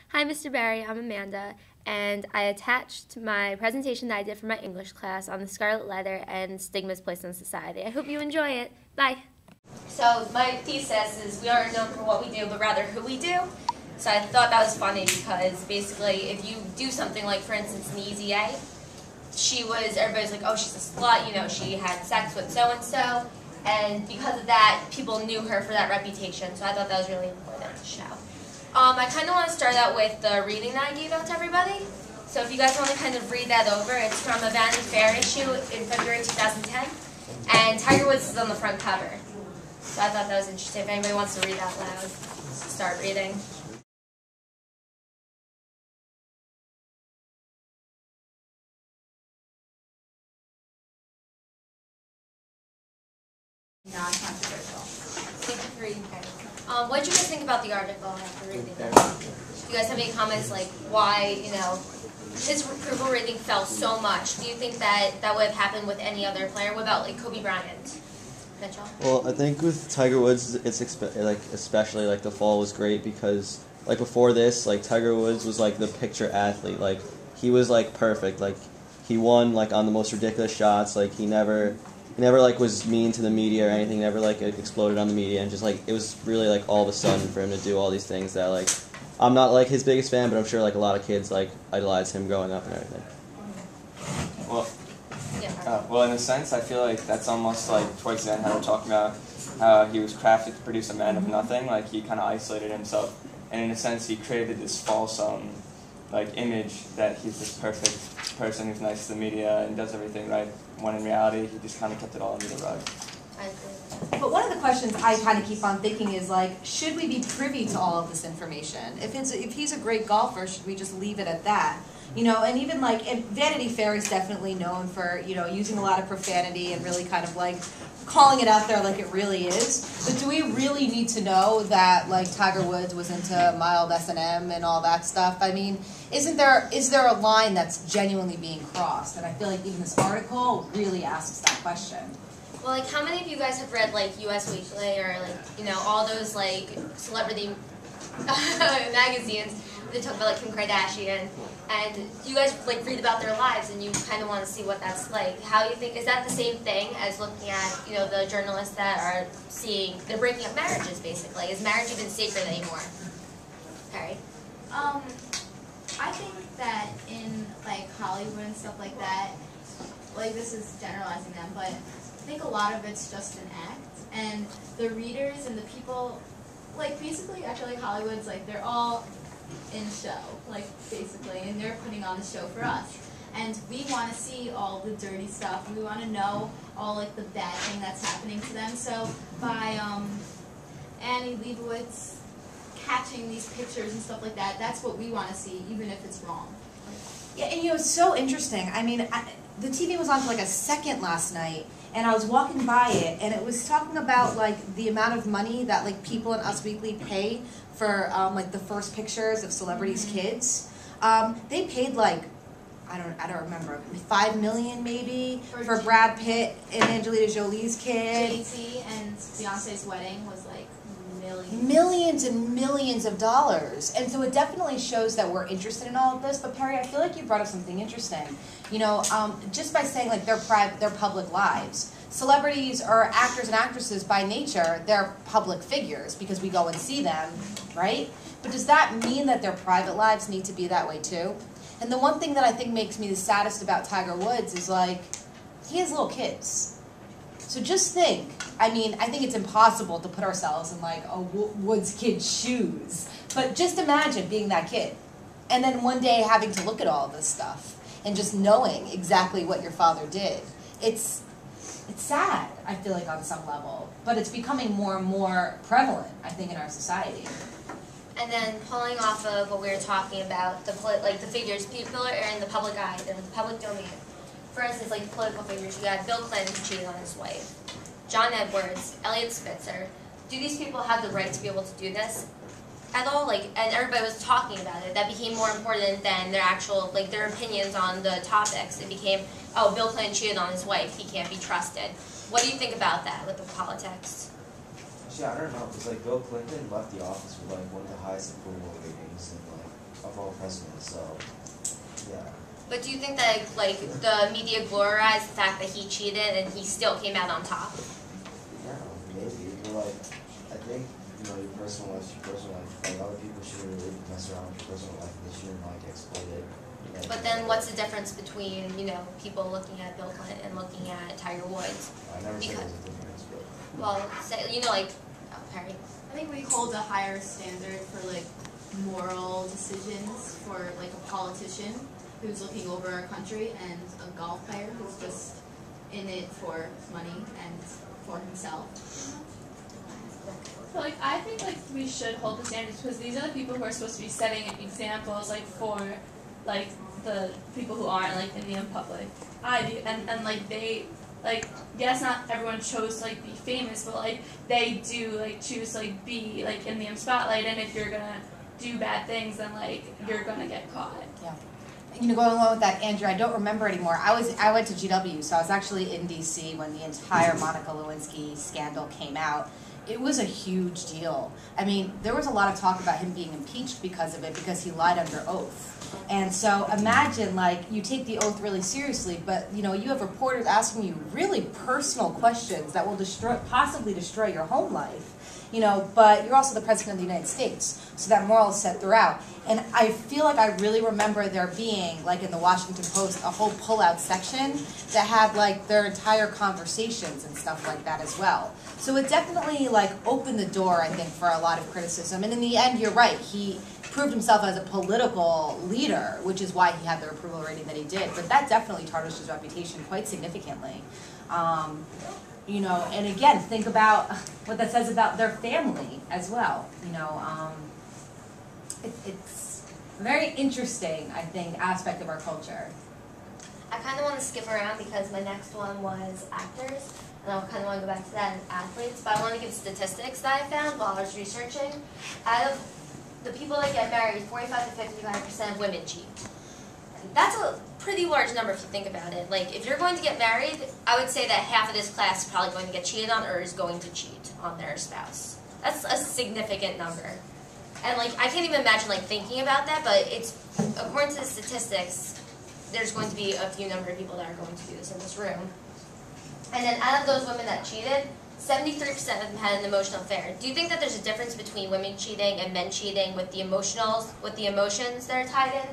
Hi, Mr. Barry. I'm Amanda, and I attached my presentation that I did for my English class on the scarlet letter and stigmas placed on society. I hope you enjoy it. Bye. So my thesis is we aren't known for what we do, but rather who we do. So I thought that was funny because basically if you do something like, for instance, in the Easy A, everybody's like, oh, she's a slut, you know, she had sex with so-and-so, and because of that, people knew her for that reputation, so I thought that was really important to show. I kind of want to start out with the reading that I gave out to everybody. So if you guys want to kind of read that over, it's from a Vanity Fair issue in February 2010, and Tiger Woods is on the front cover. So I thought that was interesting. If anybody wants to read out loud, start reading. Non-controversial. What did you guys think about the article after reading it? Do you guys have any comments like why, you know, his approval rating fell so much? Do you think that that would have happened with any other player? What about like Kobe Bryant? Mitchell? Well, I think with Tiger Woods, it's especially like the fall was great because like before this, like Tiger Woods was like the picture athlete. Like he was like perfect. Like he won like on the most ridiculous shots. Like he never like was mean to the media or anything. Never like exploded on the media, and just like it was really like all of a sudden for him to do all these things that like I'm not like his biggest fan, but I'm sure like a lot of kids like idolize him growing up and everything. Well, well, in a sense, I feel like that's almost like towards the end how we're talking about how he was crafted to produce a man of nothing. Like he kind of isolated himself, and in a sense, he created this false like image that he's this perfect person who's nice to the media and does everything right. When in reality, he just kind of kept it all under the rug. I agree. But one of the questions I kind of keep on thinking is like, should we be privy to all of this information? If he's a great golfer, should we just leave it at that? You know, and even like Vanity Fair is definitely known for, you know, using a lot of profanity and really kind of like calling it out there like it really is. But do we really need to know that like Tiger Woods was into mild S&M and all that stuff? I mean, is there a line that's genuinely being crossed? And I feel like even this article really asks that question. Well, like how many of you guys have read like US Weekly or like, you know, all those like celebrity magazines they talk about like Kim Kardashian, and you guys like read about their lives and you kind of want to see what that's like. How do you think, is that the same thing as looking at, you know, the journalists that are they're breaking up marriages basically? Is marriage even sacred anymore? Harry? I think that in like Hollywood and stuff like that, like this is generalizing them, but I think a lot of it's just an act, and the readers and the people, like basically I feel like Hollywood's like they're all in show, like basically, and they're putting on the show for us. And we want to see all the dirty stuff, and we want to know all like the bad thing that's happening to them. So by Annie Leibovitz catching these pictures and stuff like that, that's what we want to see, even if it's wrong. Yeah, and you know, it's so interesting. I mean, the TV was on for like a second last night, and I was walking by it, and it was talking about like the amount of money that like people in Us Weekly pay for like the first pictures of celebrities' kids. They paid like I don't remember, $5 million maybe for Brad Pitt and Angelina Jolie's kid. Jay-Z and Beyonce's wedding was like millions. Millions and millions of dollars. And so it definitely shows that we're interested in all of this. But Perry, I feel like you brought up something interesting. You know, just by saying like their public lives. Celebrities or actors and actresses by nature, they're public figures because we go and see them, right? But does that mean that their private lives need to be that way too? And the one thing that I think makes me the saddest about Tiger Woods is like, he has little kids. So just think, I mean, I think it's impossible to put ourselves in like a Woods kid's shoes. But just imagine being that kid. And then one day having to look at all this stuff and just knowing exactly what your father did. It's sad, I feel like, on some level. But it's becoming more and more prevalent, I think, in our society. And then pulling off of what we were talking about, the figures, people are in the public eye, they're in the public domain. For instance, like political figures, you got Bill Clinton cheating on his wife, John Edwards, Elliot Spitzer. Do these people have the right to be able to do this at all? Like, and everybody was talking about it. That became more important than their actual, like, their opinions on the topics. It became, oh, Bill Clinton cheated on his wife, he can't be trusted. What do you think about that with the politics? Actually, I don't know, because like Bill Clinton left the office with like one of the highest approval ratings in like follow precedent. So, yeah. But do you think that like the media glorized the fact that he cheated and he still came out on top? Yeah, maybe. But like, I think your personal life's your personal life. Like other people shouldn't really mess around with your personal life. They shouldn't like exploit it. But then what's the difference between, people looking at Bill Clinton and looking at Tiger Woods? I never said there's a difference, but... Well, Perry. I think we hold a higher standard for like moral decisions for like a politician who's looking over our country and a golf player who's just in it for money and for himself. But I think we should hold the standards because these are the people who are supposed to be setting examples for the people who aren't in the public eye, and they yes, not everyone chose to be famous, but they do choose to be in the spotlight, and if you're gonna do bad things, then you're gonna get caught. Yeah. Going along with that, Andrew, I don't remember anymore. I went to GW, so I was actually in DC when the entire Monica Lewinsky scandal came out. It was a huge deal. I mean, there was a lot of talk about him being impeached because of it, because he lied under oath. And so imagine, you take the oath really seriously, but, you have reporters asking you really personal questions that will possibly destroy your home life. But you're also the President of the United States, so that moral is set throughout. And I feel like I really remember there being, in the Washington Post, a whole pull-out section that had, their entire conversations and stuff like that as well. So it definitely, opened the door, I think, for a lot of criticism. And in the end, you're right, he proved himself as a political leader, which is why he had the approval rating that he did. But that definitely tarnished his reputation quite significantly. And again, think about what that says about their family as well. It's a very interesting, I think, aspect of our culture. I kind of want to skip around because my next one was actors, and I kind of want to go back to that and athletes, but I want to give statistics that I found while I was researching. Out of the people that get married, 45 to 55% women cheat. That's a pretty large number if you think about it. If you're going to get married, I would say that half of this class is probably going to get cheated on or is going to cheat on their spouse. That's a significant number. And, I can't even imagine, thinking about that, but it's, according to the statistics, there's going to be a few number of people that are going to do this in this room. And then out of those women that cheated, 73% of them had an emotional affair. Do you think that there's a difference between women cheating and men cheating with the emotions that are tied in?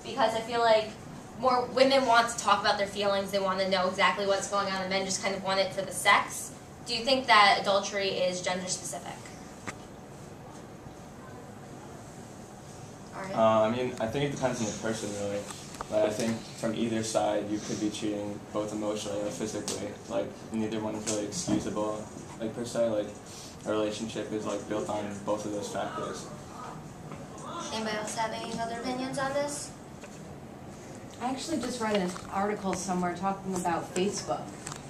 Because I feel like more women want to talk about their feelings, they want to know exactly what's going on, and men just kind of want it for the sex. Do you think that adultery is gender specific? All right. I think it depends on the person, really. I think from either side, you could be cheating both emotionally or physically. Neither one is really excusable, per se. A relationship is, built on both of those factors. Anybody else have any other opinions on this? I actually just read an article somewhere talking about Facebook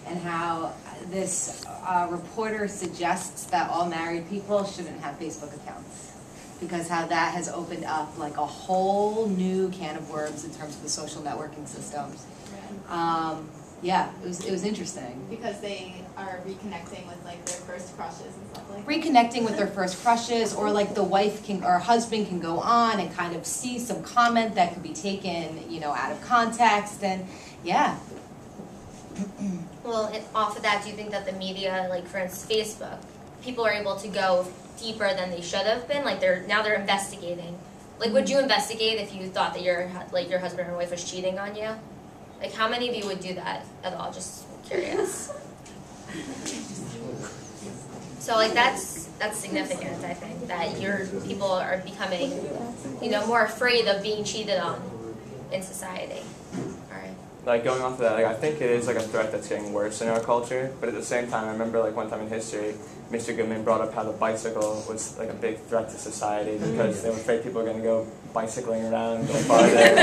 and how this reporter suggests that all married people shouldn't have Facebook accounts because how that has opened up a whole new can of worms in terms of the social networking systems. Yeah, it was interesting. Because they are reconnecting with their first crushes and stuff like that. Reconnecting with their first crushes, or the wife or husband can go on and kind of see some comment that could be taken, out of context, and yeah. Well, off of that, do you think that the media, for instance, Facebook, people are able to go deeper than they should have been? They're investigating. Would you investigate if you thought that your husband or wife was cheating on you? How many of you would do that at all? Just curious. So, that's significant, I think, that people are becoming, more afraid of being cheated on in society. All right. Going off of that, I think it is a threat that's getting worse in our culture, but at the same time, I remember one time in history, Mr. Goodman brought up how the bicycle was a big threat to society because they were afraid people were going to go bicycling around, go farther,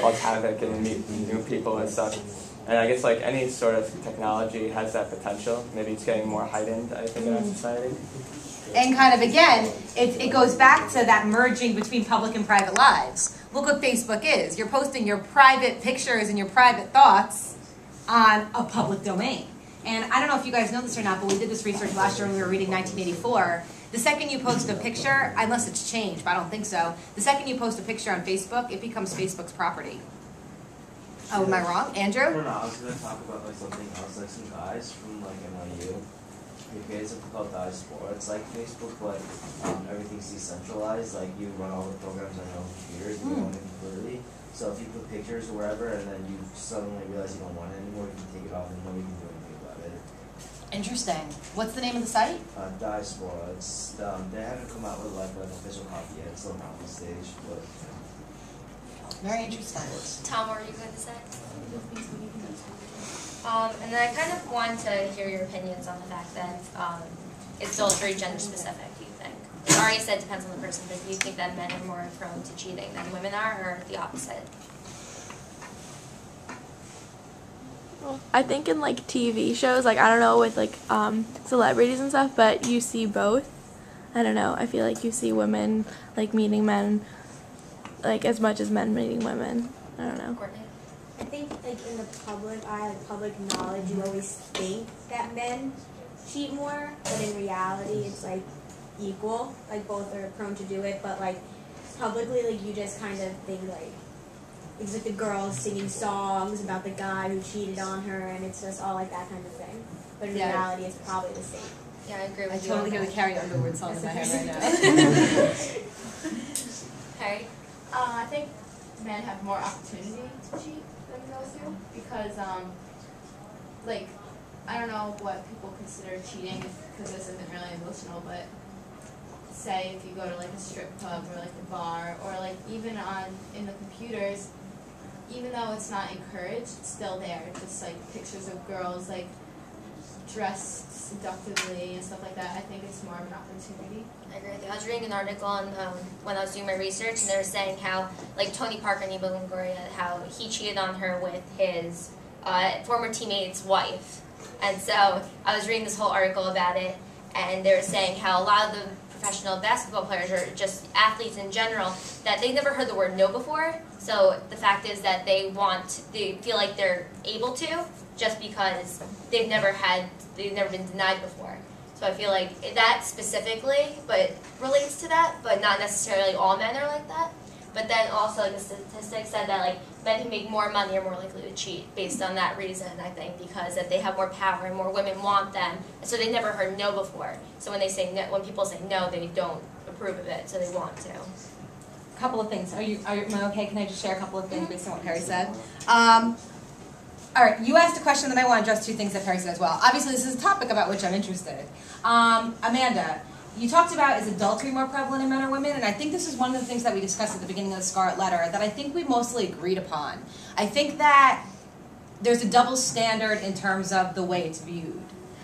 cause havoc and meet new people and stuff. And I guess any sort of technology has that potential. Maybe it's getting more heightened, I think, in our society. And kind of, again, it goes back to that merging between public and private lives. Look what Facebook is. You're posting your private pictures and your private thoughts on a public domain. And I don't know if you guys know this or not, but we did this research last year when we were reading 1984. The second you post a picture, unless it's changed, but I don't think so, the second you post a picture on Facebook, it becomes Facebook's property. Oh, am I wrong? Andrew? No, I was going to talk about like something else, like some guys from like NYU. They created something called Dive Sports, like Facebook, but everything's decentralized. Like you run all the programs on your own computers, you own it completely. So if you put pictures or wherever, and then you suddenly realize you don't want it anymore, you can take it off and nobody can do anything about it. Interesting. What's the name of the site? Dive Sports. They haven't come out with like an official copy yet. It's still not on the stage, but Very interesting. Tom, what were you going to say? And then I kind of want to hear your opinions on the fact that it's still very gender specific, do you think? You already said it depends on the person, but do you think that men are more prone to cheating than women are, or the opposite? Well, I think in like TV shows, like I don't know with like celebrities and stuff, but you see both. I don't know. I feel like you see women like meeting men like as much as men meeting women. I don't know. Courtney? I think like in the public eye, like public knowledge, you always think that men cheat more, but in reality it's like equal. Like both are prone to do it, but like publicly, like you just kind of think like it's like the girls singing songs about the guy who cheated on her, and it's just all like that kind of thing. But in reality, it's probably the same. Yeah, I agree I with you. totally hear the Carrie Underwood song in my head right now. Harry? I think men have more opportunity to cheat than girls do because, like, I don't know what people consider cheating because this isn't really emotional, but say if you go to like a strip club or like a bar or like even in the computers, even though it's not encouraged, it's still there. Just like pictures of girls like dressed seductively and stuff like that. I think it's more of an opportunity. I agree with you. I was reading an article on when I was doing my research, and they were saying how, like Tony Parker and Eva Longoria, how he cheated on her with his former teammate's wife. And so I was reading this whole article about it, and they were saying how a lot of the professional basketball players or just athletes in general, that they never heard the word no before. So the fact is that they feel like they're able to just because they've never been denied before. So I feel like that specifically, but relates to that, but not necessarily all men are like that. But then also like the statistics said that like men who make more money are more likely to cheat based on that reason, I think, because that they have more power and more women want them. And so they never heard no before. So when they say no, when people say no, they don't approve of it, so they want to. A couple of things. Am I okay? Can I just share a couple of things based on what Perry said? All right, you asked a question, then I want to address two things that Perry said as well. Obviously, this is a topic about which I'm interested. Amanda, you talked about is adultery more prevalent in men or women, and I think this is one of the things that we discussed at the beginning of the Scarlet Letter that I think we mostly agreed upon. I think that there's a double standard in terms of the way it's viewed.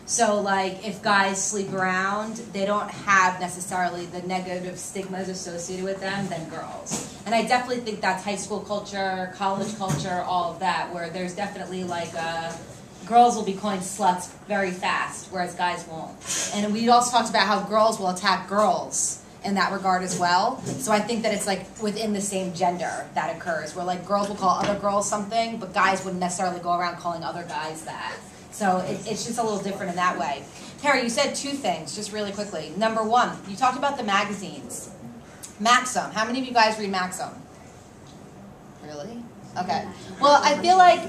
So, like, if guys sleep around, they don't have necessarily the negative stigmas associated with them than girls. And I definitely think that's high school culture, college culture, all of that, where there's definitely, like, girls will be calling sluts very fast, whereas guys won't. And we also talked about how girls will attack girls in that regard as well. So I think that it's, like, within the same gender that occurs, where, like, girls will call other girls something, but guys wouldn't necessarily go around calling other guys that. So it's just a little different in that way. Harry, you said two things, just really quickly. Number one, you talked about the magazines. Maxim. How many of you guys read Maxim? Really? Okay. Well, I feel like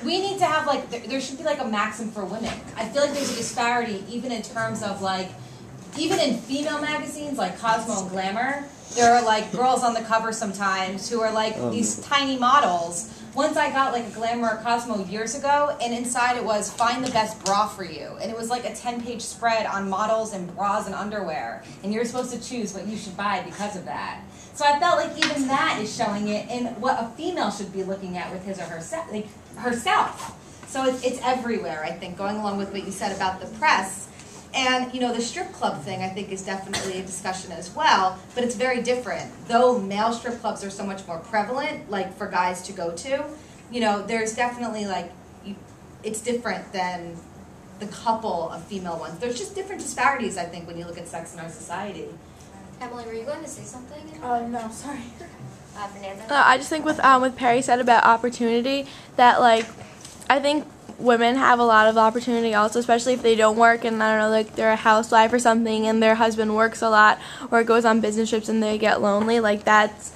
we need to have, like, there should be, like, a Maxim for women. I feel like there's a disparity even in terms of, like, even in female magazines like Cosmo and Glamour, there are, like, girls on the cover sometimes who are, like, these tiny models. Once I got like a Glamour or Cosmo years ago, and inside it was find the best bra for you. And it was like a 10-page spread on models and bras and underwear. And you're supposed to choose what you should buy because of that. So I felt like even that is showing it in what a female should be looking at with his or herself. Like herself. So it's everywhere, I think, going along with what you said about the press. And, you know, the strip club thing, I think, is definitely a discussion as well, but it's very different. Though male strip clubs are so much more prevalent, like, for guys to go to, you know, there's definitely, like, it's different than the couple of female ones. There's just different disparities, I think, when you look at sex in our society. Emily, were you going to say something? No, sorry. Fernanda? I just think with Perry said about opportunity, that, like, I think women have a lot of opportunity also, especially if they don't work and, I don't know, like they're a housewife or something and their husband works a lot or goes on business trips and they get lonely. Like, that's